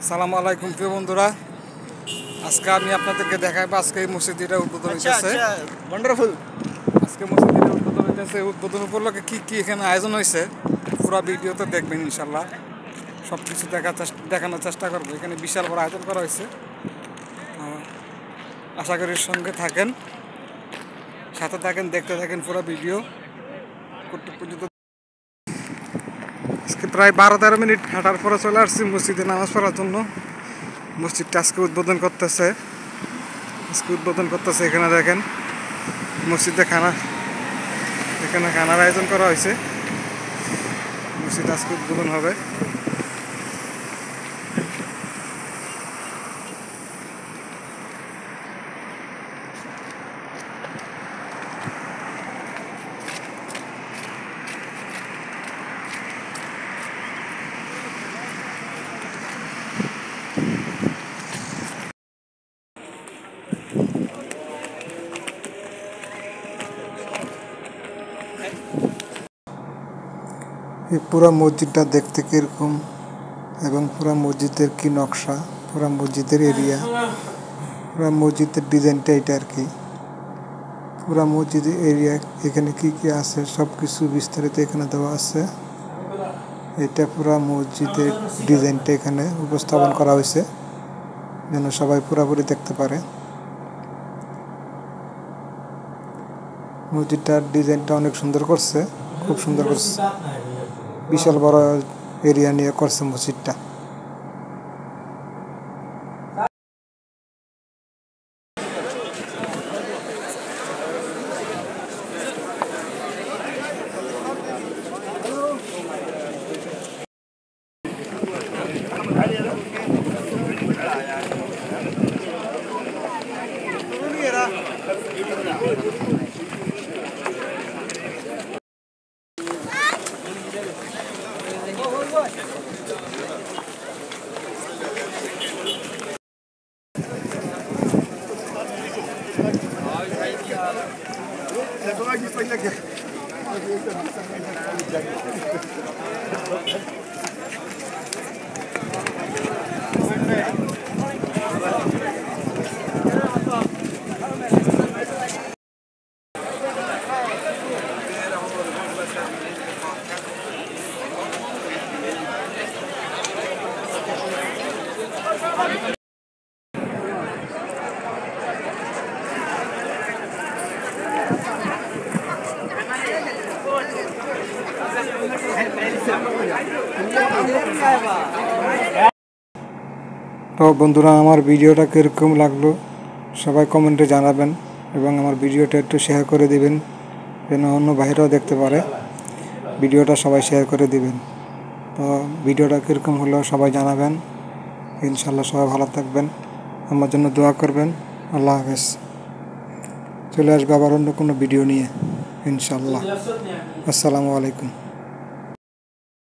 আসসালামু আলাইকুম প্রিয় বন্ধুরা, আজকে আমি আপনাদেরকে দেখাবো আজকে এই মসজিদটা উদ্বোধন হইতেছে। ওয়ান্ডারফুল। আজকে মসজিদটা উদ্বোধন হইতেছে। উদ্বোধন উপলক্ষে কি এখানে আয়োজন হয়েছে পুরো ভিডিওতে দেখবেন ইনশাল্লাহ। সব কিছু দেখানোর চেষ্টা করবো। এখানে বিশাল বড় আয়োজন করা হয়েছে। আশা করি সঙ্গে থাকেন, সাথে থাকেন, দেখতে থাকেন পুরো ভিডিও পর্যন্ত। আজকে প্রায় 12-13 মিনিট হাঁটার পরে চলে আসছি মসজিদে নামাজ পড়ার জন্য। মসজিদটা আজকে উদ্বোধন করতেছে। এখানে দেখেন মসজিদে এখানে খানার আয়োজন করা হয়েছে। মসজিদ আজকে উদ্বোধন হবে। এই পুরা মসজিদটা দেখতে কিরকম এবং পুরা মসজিদের কি নকশা, পুরা মসজিদের এরিয়া, পুরা মসজিদের ডিজাইনটা এটা আর কি। পুরা মসজিদের এরিয়া এখানে কি আছে সব কিছু বিস্তারিত এখানে দেওয়া আছে। এটা পুরা মসজিদের ডিজাইনটা এখানে উপস্থাপন করা হয়েছে যেন সবাই পুরাপুরি দেখতে পারে। মসজিদটার ডিজাইনটা অনেক সুন্দর করছে, খুব সুন্দর করছে। বিশাল বড় এরিয়া নিয়ে করছে মসজিদটা। তো বন্ধুরা, আমার ভিডিওটা কীরকম লাগলো সবাই কমেন্টে জানাবেন এবং আমার ভিডিওটা একটু শেয়ার করে দিবেন যেন অন্য ভাইরাও দেখতে পারে। ভিডিওটা সবাই শেয়ার করে দিবেন। তো ভিডিওটা কীরকম হলো সবাই জানাবেন। ইনশাল্লাহ সবাই ভালো থাকবেন, আমার জন্য দোয়া করবেন। আল্লাহ হাফেজ। চলে আসবো আবার অন্য কোনো ভিডিও নিয়ে ইনশাল্লাহ। আসসালামু আলাইকুম।